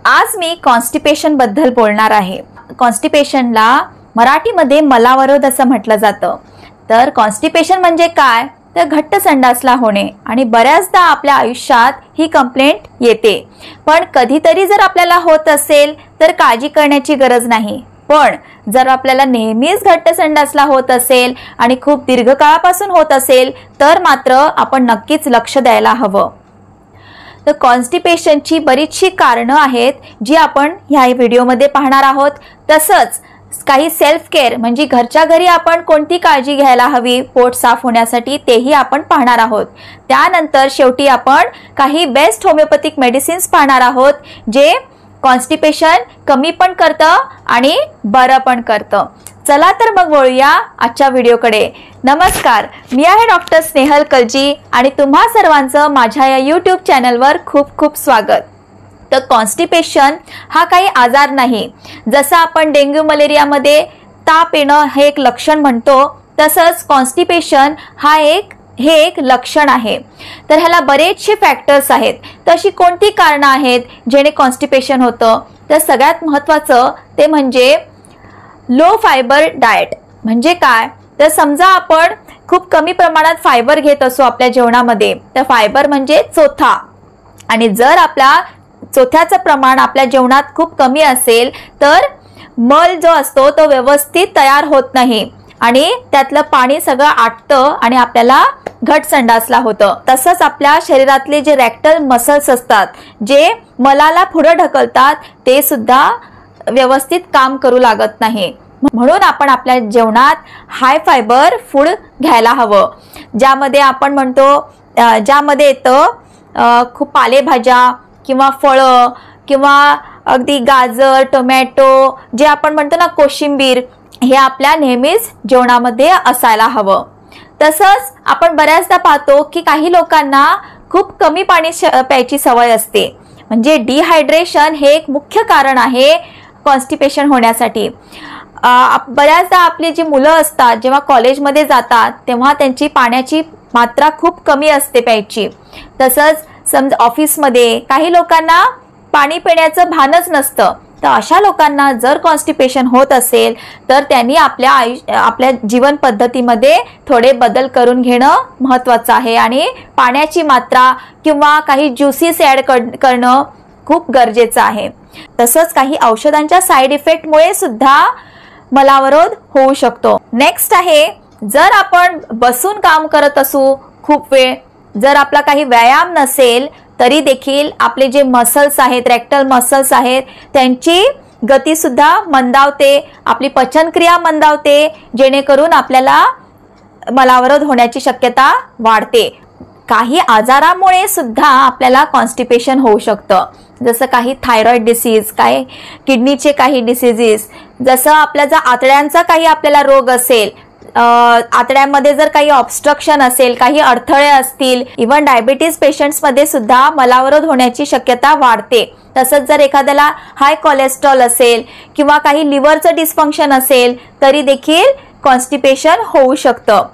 आज मी कॉन्स्टिपेशन बद्दल बोलणार आहे। कॉन्स्टिपेशनला मराठीमध्ये मलावरोध असं म्हटलं जातं। तर कॉन्स्टिपेशन म्हणजे काय तर घट्ट संडासला होणे आणि बऱ्याचदा आपल्या आयुष्यात ही कंप्लेंट येते। पण कधीतरी जर आपल्याला होत असेल तर काळजी करण्याची गरज नाही। पण जर आपल्याला नेहमीच घट्ट संडासला होत असेल आणि खूप दीर्घकाळापासून होत असेल तर मात्र आपण नक्कीच लक्ष द्यायला हवं। तर कॉन्स्टिपेशनची बरीचशी कारणं आहेत जी आपण ह्या व्हिडिओमध्ये पाहणार आहोत। तसंच काही सेल्फ केअर म्हणजे घरच्या घरी आपण कोणती काळजी घ्यायला हवी पोट साफ होण्यासाठी तेही आपण पाहणार आहोत। त्यानंतर शेवटी आपण काही बेस्ट होमिओपॅथिक मेडिसिन्स पाहणार आहोत जे कॉन्स्टिपेशन कमी पण करतं आणि बरं पण करतं। चला तर मग वळूया आजच्या व्हिडिओकडे। नमस्कार, मी आहे डॉक्टर स्नेहल कलजी आणि तुम्हा सर्वांचं माझ्या या यूट्यूब चॅनलवर खूप खूप स्वागत। तर कॉन्स्टिपेशन हा काही आजार नाही। जसं आपण डेंग्यू मलेरियामध्ये ताप येणं हे एक लक्षण म्हणतो तसंच कॉन्स्टिपेशन हे एक लक्षण आहे। तर ह्याला बरेचसे फॅक्टर्स आहेत। तर अशी कोणती कारणं आहेत जेणे कॉन्स्टिपेशन होतं तर सगळ्यात महत्त्वाचं ते म्हणजे लो फायबर डाएट। म्हणजे काय तर समजा आपण खूप कमी प्रमाणात फायबर घेत असो आपल्या जेवणामध्ये तर फायबर म्हणजे चोथा आणि जर आपल्या चोथ्याचं प्रमाण आपल्या जेवणात खूप कमी असेल तर मल जो असतो तो व्यवस्थित तयार होत नाही आणि त्यातलं पाणी सगळं आटतं आणि आपल्याला घट संडासला होतं। तसंच आपल्या शरीरातले जे रेक्टल मसल्स असतात जे मलाला पुढे ढकलतात ते सुद्धा व्यवस्थित काम करू लागत नाही। म्हणून आपण आपल्या जेवणात हाय फायबर फूड घ्यायला हवं ज्यामध्ये आपण म्हणतो ज्यामध्ये येतं खूप पालेभाज्या किंवा फळं किंवा अगदी गाजर टोमॅटो जे आपण म्हणतो ना कोशिंबीर हे आपल्या नेहमीच जेवणामध्ये असायला हवं। तसंच आपण बऱ्याचदा पाहतो की काही लोकांना खूप कमी पाणी प्यायची सवय असते। म्हणजे डिहायड्रेशन हे एक मुख्य कारण आहे कॉन्स्टिपेशन होण्यासाठी। बऱ्याचदा आपली जी मुलं असतात जेव्हा कॉलेजमध्ये जातात तेव्हा त्यांची पाण्याची मात्रा खूप कमी असते प्यायची। तसंच समजा ऑफिसमध्ये काही लोकांना पाणी पिण्याचं भानच नसतं। तर अशा लोकांना जर कॉन्स्टिपेशन होत असेल तर त्यांनी आपल्या जीवन पद्धतीमध्ये थोडे बदल करून घेणं महत्त्वाचं आहे आणि पाण्याची मात्रा किंवा काही ज्युसेस ॲड करणं खूप गरजेचं आहे। तसंच काही औषधांच्या साईड इफेक्टमुळे सुद्धा मलावरोध होऊ शकतो। नेक्स्ट आहे जर आपण बसून काम करत असू खूप वेळ जर आपला काही व्यायाम नसेल तरी देखील आपले जे मसल्स आहेत रेक्टल मसल्स आहेत त्यांची गती सुद्धा मंदावते, आपली पचनक्रिया मंदावते जेणेकरून आपल्याला मलावरोध होण्याची शक्यता वाढते। काही आजारामुळे सुद्धा आपल्याला कॉन्स्टिपेशन होऊ शकतं जसं काही थायरॉइड डिसीज काही किडनीचे काही डिसीजेस जसं आपल्या जर आतड्यांचा काही आपल्याला रोग असेल आतड्यामध्ये जर काही ऑब्स्ट्रक्शन असेल काही अडथळे असतील इव्हन डायबिटीज पेशंट्समध्ये सुद्धा मलावरोध होण्याची शक्यता वाढते। तसंच जर एखाद्याला हाय कोलेस्ट्रॉल असेल किंवा काही लिव्हरचं डिस्फंक्शन असेल तरी देखील कॉन्स्टिपेशन होऊ शकतं।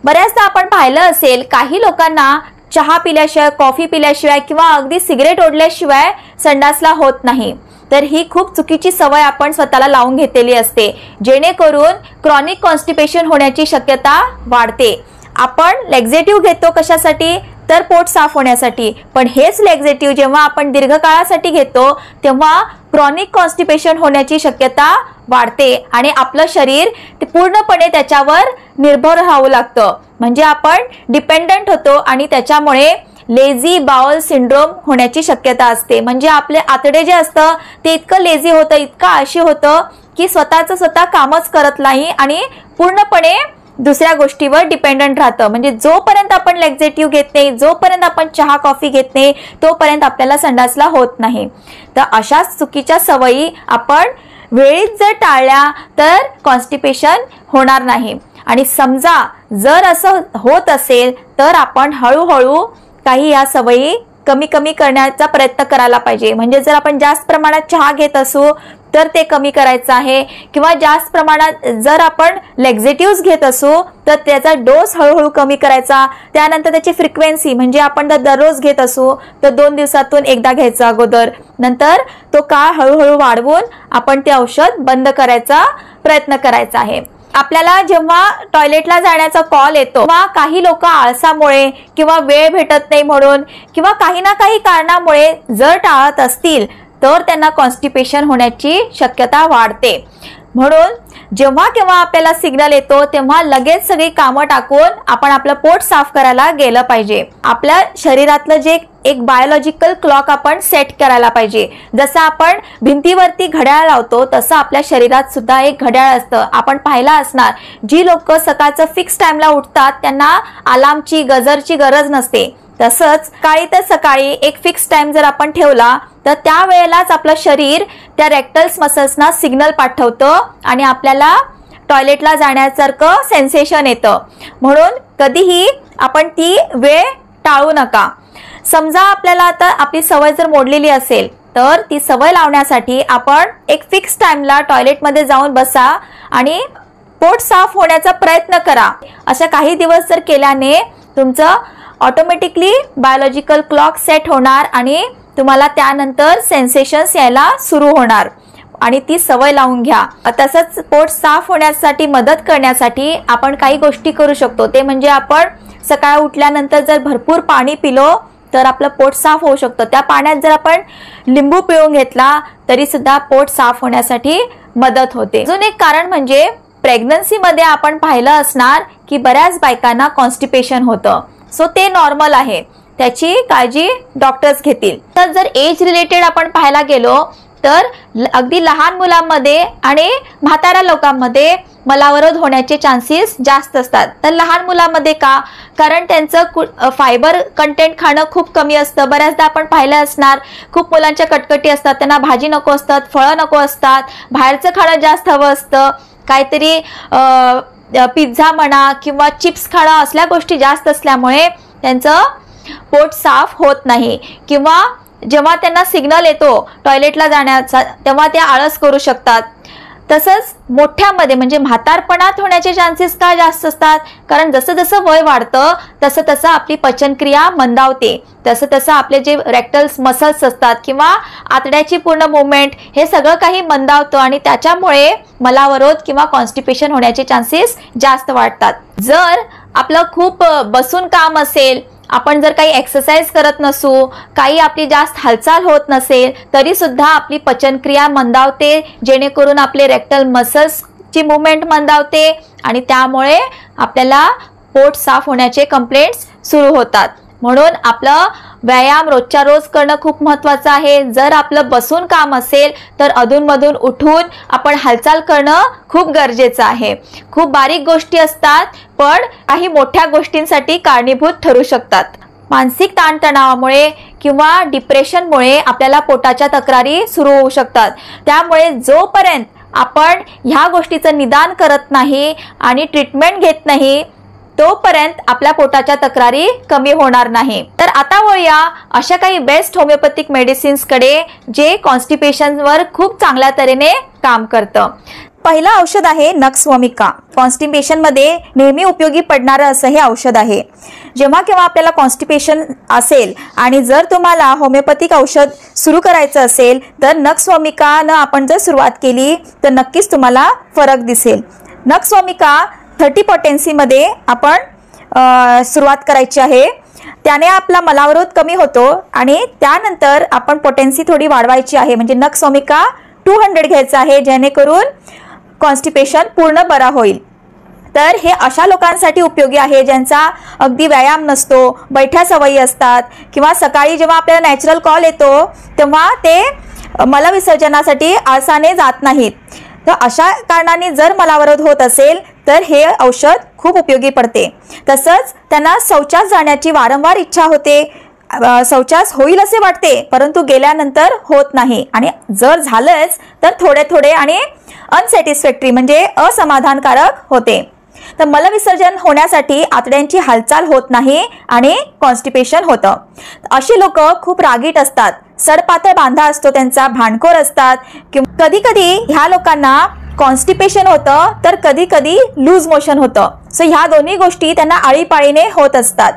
बऱ्याचदा आपण पाहिलं असेल काही लोकांना चहा पिल्याशिवाय कॉफी पिल्याशिवाय किंवा अगदी सिगरेट ओढल्याशिवाय संडासला होत नाही। तर ही खूप चुकीची सवय आपण स्वतःला लावून घेतलेली असते जेणेकरून क्रॉनिक कॉन्स्टिपेशन होण्याची शक्यता वाढते। आपण लॅक्झेटिव्ह घेतो कशासाठी तर पोट साफ होण्यासाठी पण हेच लॅक्झेटिव्ह जेव्हा आपण दीर्घकाळासाठी घेतो तेव्हा क्रॉनिक कॉन्स्टिपेशन होण्याची शक्यता वाढते आणि आपलं शरीर ते पूर्णपणे त्याच्यावर निर्भर राहावं लागतं। म्हणजे आपण डिपेंडंट होतो आणि त्याच्यामुळे लेझी बाउल सिंड्रोम होण्याची शक्यता असते। म्हणजे आपले आतडे जे असतं ते इतकं लेझी होतं इतकं आळशी होतं की स्वतः कामच करत नाही आणि पूर्णपणे दुसऱ्या गोष्टीवर डिपेंडंट राहतं। म्हणजे जोपर्यंत आपण लॅक्झेटिव्ह घेत नाही जोपर्यंत आपण चहा कॉफी घेत नाही तोपर्यंत आपल्याला संडासला होत नाही। तर अशाच चुकीच्या सवयी आपण वेळीच जर टाळल्या तर कॉन्स्टिपेशन होणार नाही। आणि समजा जर असं होत असेल तर आपण हळूहळू काही या सवयी कमी करण्याचा प्रयत्न करायला पाहिजे। म्हणजे जर आपण जास्त प्रमाणात चहा घेत असू तर ते कमी करायचं आहे, किंवा जास्त प्रमाणात जर आपण लेक्झेटिव्हज घेत असू तर त्याचा डोस हळूहळू कमी करायचा. त्यानंतर त्याची फ्रिक्वेन्सी म्हणजे आपण जर दररोज घेत असू तर 2 दिवसातून एकदा घ्यायचं अगोदर, नंतर तो काळ हळूहळू वाढवून आपण ते औषध बंद करायचा प्रयत्न करायचा आहे. आपल्याला जेव्हा टॉयलेटला जाण्याचा कॉल येतो किंवा काही लोक आळसामुळे किंवा वेळ भेटत नाही म्हणून किंवा काही ना काही कारणामुळे जर टाळत असतील तर त्यांना कॉन्स्टिपेशन होण्याची शक्यता वाढते. म्हणून जेव्हा केव्हा आपल्याला सिग्नल येतो तेव्हा लगेच सगळी कामं टाकून आपण आपलं पोट साफ करायला गेलं पाहिजे. आपल्या शरीरातलं जे एक बायोलॉजिकल क्लॉक आपण सेट करायला पाहिजे. जसं आपण भिंतीवरती घड्याळ लावतो तसं आपल्या शरीरात सुद्धा एक घड्याळ असतं. आपण पाहिलं असणार, जी लोक सकाळचं फिक्स टाइमला उठतात त्यांना अलार्मची गजरची गरज नसते. तसंच सकाळी तर सकाळी एक फिक्स टाइम जर आपण ठेवला तर त्या वेळेलाच आपलं शरीर त्या रेक्टल्स मसल्सना सिग्नल पाठवतं आणि आपल्याला टॉयलेटला जाण्यासारखं सेन्सेशन येतं. म्हणून कधीही आपण ती वेळ टाळू नका. समजा आपल्याला आता आपली सवय जर मोडलेली असेल तर ती सवय लावण्यासाठी आपण एक फिक्स टाइमला टॉयलेटमध्ये जाऊन बसा आणि पोट साफ होण्याचा प्रयत्न करा. अशा काही दिवस जर केल्याने तुमचं ऑटोमॅटिकली बायोलॉजिकल क्लॉक सेट होणार आणि तुम्हाला त्यानंतर सेन्सेशन्स यायला सुरू होणार आणि ती सवय लावून घ्या. तसंच पोट साफ होण्यासाठी मदत करण्यासाठी आपण काही गोष्टी करू शकतो. ते म्हणजे आपण सकाळी उठल्यानंतर जर भरपूर पाणी पिलो तर आपलं पोट साफ होऊ शकतं. त्या पाण्यात जर आपण लिंबू पिळून घेतला तरी सुद्धा पोट साफ होण्यासाठी मदत होते. अजून एक कारण म्हणजे प्रेग्नन्सीमध्ये आपण पाहिलं असणार की बऱ्याच बायकांना कॉन्स्टिपेशन होतं. सो ते नॉर्मल आहे, त्याची काळजी डॉक्टर्स घेतील. तर जर एज रिलेटेड आपण पाहायला गेलो तर अगदी लहान मुलांमध्ये आणि म्हाताऱ्या लोकांमध्ये मलावरोध होण्याचे चान्सेस जास्त असतात. तर लहान मुलांमध्ये का? कारण त्यांचं फायबर कंटेंट खाणं खूप कमी असतं. बऱ्याचदा आपण पाहिलं असणार खूप मुलांच्या कटकटी असतात, त्यांना भाजी नको असतात, फळं नको असतात, बाहेरचं खाणं जास्त हवं असतं, काहीतरी पिझ्झा म्हणा किंवा चिप्स खाणं असल्या गोष्टी जास्त असल्यामुळे त्यांचं पोट साफ होत नाही. किंवा जेव्हा त्यांना सिग्नल येतो टॉयलेटला जाण्याचा तेव्हा ते आळस करू शकतात. तसंच मोठ्यामध्ये म्हणजे म्हातारपणात होण्याचे चान्सेस का जास्त असतात? कारण जसं जसं वय वाढतं तसं तसं आपली पचनक्रिया मंदावते, तसं तसं आपले जे रेक्टल्स मसल्स असतात किंवा आतड्याची पूर्ण मुवमेंट हे सगळं काही मंदावतं आणि त्याच्यामुळे मलावरोध किंवा कॉन्स्टिपेशन होण्याचे चान्सेस जास्त वाढतात. जर आपलं खूप बसून काम असेल, आपण जर काही एक्सरसाइज करत नसू, काही आपली जास्त हालचाल होत नसेल तरी सुद्धा आपली पचनक्रिया मंदावते, जेणेकरून आपले रेक्टल मसल्सची मुवमेंट मंदावते आणि त्यामुळे आपल्याला पोट साफ होण्याचे कंप्लेंट्स सुरू होतात. म्हणून आपलं व्यायाम रोजच्या रोज करणं खूप महत्त्वाचं आहे. जर आपलं बसून काम असेल तर अधूनमधून उठून आपण हालचाल करणं खूप गरजेचं आहे. खूप बारीक गोष्टी असतात पण काही मोठ्या गोष्टींसाठी कारणीभूत ठरू शकतात. मानसिक ताणतणावामुळे किंवा डिप्रेशनमुळे आपल्याला पोटाच्या तक्रारी सुरू होऊ शकतात. त्यामुळे जोपर्यंत आपण ह्या गोष्टीचं निदान करत नाही आणि ट्रीटमेंट घेत नाही तोपर्यंत आपल्या पोटाच्या तक्रारी कमी होणार नाही. तर आता वळूया अशा काही बेस्ट होमिओपॅथिक मेडिसिन्सकडे जे कॉन्स्टिपेशनवर खूप चांगल्या तऱ्हेने काम करतं. पहिलं औषध आहे नक्सवोमिका. कॉन्स्टिपेशनमध्ये नेहमी उपयोगी पडणारं असं हे औषध आहे. जेव्हा केव्हा आपल्याला कॉन्स्टिपेशन असेल आणि जर तुम्हाला होमिओपॅथिक औषध सुरू करायचं असेल तर नक्सवोमिकानं आपण जर सुरुवात केली तर नक्कीच तुम्हाला फरक दिसेल. नक्सवोमिका 30 पोटेन्सीमध्ये आपण सुरुवात करायची आहे. त्याने आपला मलावरोध कमी होतो आणि त्यानंतर आपण पोटेन्सी थोडी वाढवायची आहे. म्हणजे नक्सवोमिका 200 घ्यायचं आहे जेणेकरून कॉन्स्टिपेशन पूर्ण बरा होईल. तर हे अशा लोकांसाठी उपयोगी आहे ज्यांचा अगदी व्यायाम नसतो, बैठ्या सवयी असतात किंवा सकाळी जेव्हा आपल्याला नॅचरल कॉल येतो तेव्हा ते मलविसर्जनासाठी आळसाने जात नाहीत. तर अशा कारणाने जर मलावरोध होत असेल तर हे औषध खूप उपयोगी पडते. तसंच त्यांना शौचास जाण्याची वारंवार इच्छा होते, शौचास होईल असे वाटते परंतु गेल्यानंतर होत नाही आणि जर झालंच तर थोडे थोडे आणि अनसॅटिस्फॅक्टरी म्हणजे असमाधानकारक होते. तर मलविसर्जन होण्यासाठी आतड्यांची हालचाल होत नाही आणि कॉन्स्टिपेशन होतं. अशी लोक खूप रागीट असतात. सडपातळ बांधा असतो त्यांचा, भांडखोर असतात, किंवा कधी कधी ह्या लोकांना कॉन्स्टिपेशन होतं तर कधी कधी लूज मोशन होतं. सो ह्या दोन्ही गोष्टी त्यांना आळीपाळीने होत असतात.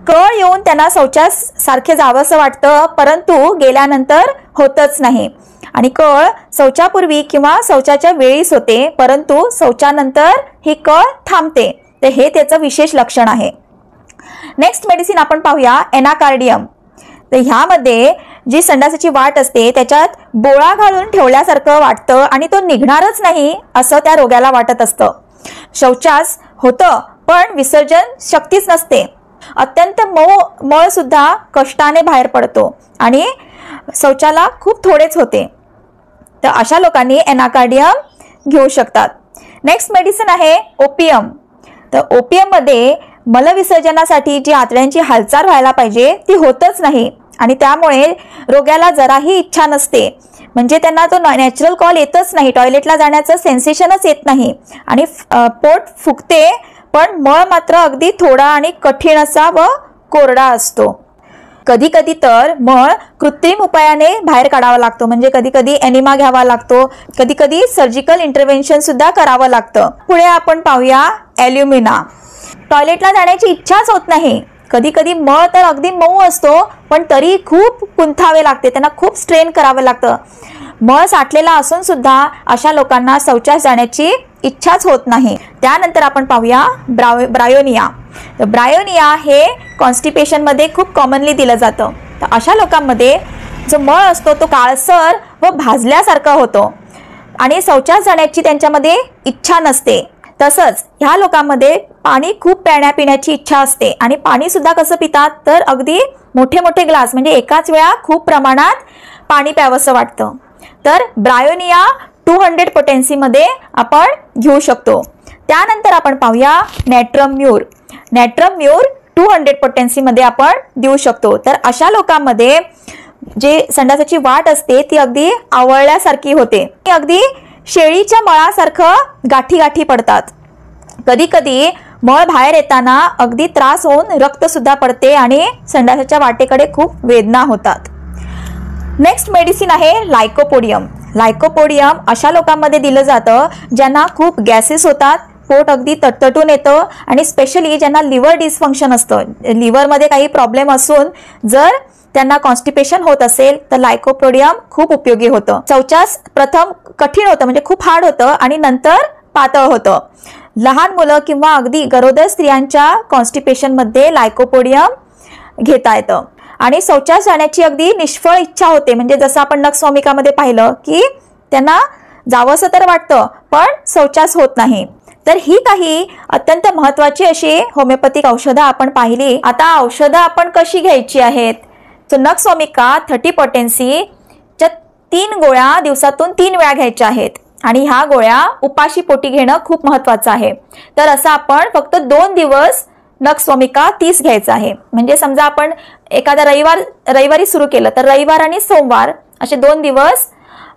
कळ येऊन त्यांना शौचासारखे जावंसं वाटतं, परंतु गेल्यानंतर होतच नाही. आणि कळ शौचापूर्वी किंवा शौचाच्या वेळीच होते, परंतु शौचानंतर ही कळ थांबते. तर हे त्याचं विशेष लक्षण आहे. नेक्स्ट मेडिसिन आपण पाहूया एनाकार्डियम. तर ह्यामध्ये जी संडासाची वाट असते त्याच्यात बोळा घालून ठेवल्यासारखं वाटतं आणि तो निघणारच नाही असं त्या रोग्याला वाटत असतं. शौचास होतं पण विसर्जन शक्तीच नसते. अत्यंत मळ सुद्धा कष्टाने बाहेर पडतो आणि शौचाला खूप थोडेच होते. तर अशा लोकांनी एनाकार्डियम घेऊ शकतात. नेक्स्ट मेडिसिन आहे ओपियम. तर ओपियममध्ये मलविसर्जनासाठी जी आतड्यांची हालचाल व्हायला पाहिजे ती होतच नाही आणि त्यामुळे रोग्याला जराही इच्छा नसते. म्हणजे त्यांना तो नॅचरल कॉल येतच नाही, टॉयलेटला जाण्याचं सेन्सेशनच येत नाही आणि पोट फुगते, पण मळ मात्र अगदी थोडा आणि कठीण असा व कोरडा असतो. कधी कधी तर मळ कृत्रिम उपायाने बाहेर काढावा लागतो. म्हणजे कधी कधी एनिमा घ्यावा लागतो, कधी कधी सर्जिकल इंटरव्हेन्शन सुद्धा करावं लागतं. पुढे आपण पाहूया ॲल्युमिना. टॉयलेटला जाण्याची इच्छाच होत नाही. कधी कधी मळ तर अगदी मऊ असतो पण तरी खूप कुंथावे लागते, त्यांना खूप स्ट्रेन करावं लागतं. मळ साठलेला असून सुद्धा अशा लोकांना शौचास जाण्याची इच्छाच होत नाही. त्यानंतर आपण पाहूया ब्रायोनिया. तर ब्रायोनिया हे कॉन्स्टिपेशनमध्ये खूप कॉमनली दिलं जातं. तर अशा लोकांमध्ये जो मळ असतो तो काळसर व भाजल्यासारखा होतो आणि शौचास जाण्याची त्यांच्यामध्ये इच्छा नसते. तसंच ह्या लोकांमध्ये पाणी खूप पिण्याची इच्छा असते आणि पाणी सुद्धा कसं पितात तर अगदी मोठे मोठे ग्लास, म्हणजे एकाच वेळा खूप प्रमाणात पाणी प्यावंसं वाटतं. तर ब्रायोनिया 200 पोटेन्सीमध्ये आपण घेऊ शकतो. त्यानंतर आपण पाहूया नॅट्रम म्यूर. नॅट्रम म्यूर 200 पोटेन्सीमध्ये आपण देऊ शकतो. तर अशा लोकांमध्ये जे संडासाची वाट असते ती अगदी आवळल्यासारखी होते, अगदी शेळीच्या मळासारखं गाठी गाठी पडतात. कधी कधी मळ बाहेर येताना अगदी त्रास होऊन रक्त सुद्धा पडते आणि संडासाच्या वाटेकडे खूप वेदना होतात. नेक्स्ट मेडिसिन आहे लायकोपोडियम. लायकोपोडियम अशा लोकांमध्ये दिलं जातं ज्यांना खूप गॅसेस होतात, पोट अगदी तटतटून येतं आणि स्पेशली ज्यांना लिव्हर डिस्फंक्शन असतं, लिव्हरमध्ये काही प्रॉब्लेम असून जर त्यांना कॉन्स्टिपेशन होत असेल तर लायकोपोडियम खूप उपयोगी होतं. शौचास प्रथम कठीण होतं, म्हणजे खूप हार्ड होतं आणि नंतर पातळ होतं. लहान मुलं किंवा अगदी गरोदर स्त्रियांच्या कॉन्स्टिपेशनमध्ये लायकोपोडियम घेता येतं आणि शौचास जाण्याची अगदी निष्फळ इच्छा होते. म्हणजे जसं आपण नखस्वामिकामध्ये पाहिलं की त्यांना जावंसं तर वाटतं पण शौचास होत नाही. तर ही काही अत्यंत महत्त्वाची अशी होमिओपॅथिक औषधं आपण पाहिली. आता औषधं आपण कशी घ्यायची आहेत? तर नखस्वामिका 30 पोटेन्सीच्या 3 गोळ्या दिवसातून 3 वेळा घ्यायच्या आहेत आणि ह्या गोळ्या उपाशी पोटी घेणं खूप महत्त्वाचं आहे. तर असं आपण फक्त 2 दिवस नखस्वामिका 30 घ्यायचं आहे. म्हणजे समजा आपण एखादा रविवारी सुरू केलं तर रविवार आणि सोमवार असे 2 दिवस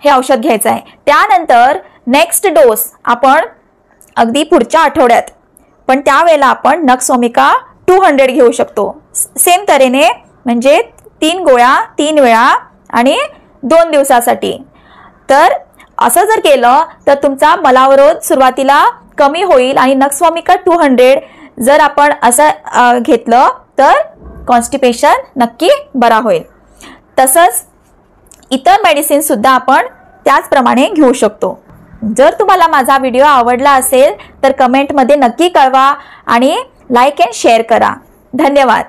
हे औषध घ्यायचं आहे. त्यानंतर नेक्स्ट डोस आपण अगदी पुढच्या आठवड्यात, पण त्यावेळेला आपण नखस्वामिका 200 घेऊ शकतो. सेम तऱ्हेने म्हणजे 3 गोळ्या 3 वेळा आणि 2 दिवसासाठी. तर असं जर केलं तर तुमचा मलावरोध सुरुवातीला कमी होईल आणि नखस्वामिका 200 जर आपण असं घेतलं तर कॉन्स्टिपेशन नक्की बरा होईल. तसंच इतर मेडिसिन सुद्धा आपण त्याचप्रमाणे घेऊ शकतो. जर तुम्हाला माझा व्हिडिओ आवडला असेल तर कमेंटमध्ये नक्की कळवा आणि लाईक अँड शेअर करा. धन्यवाद.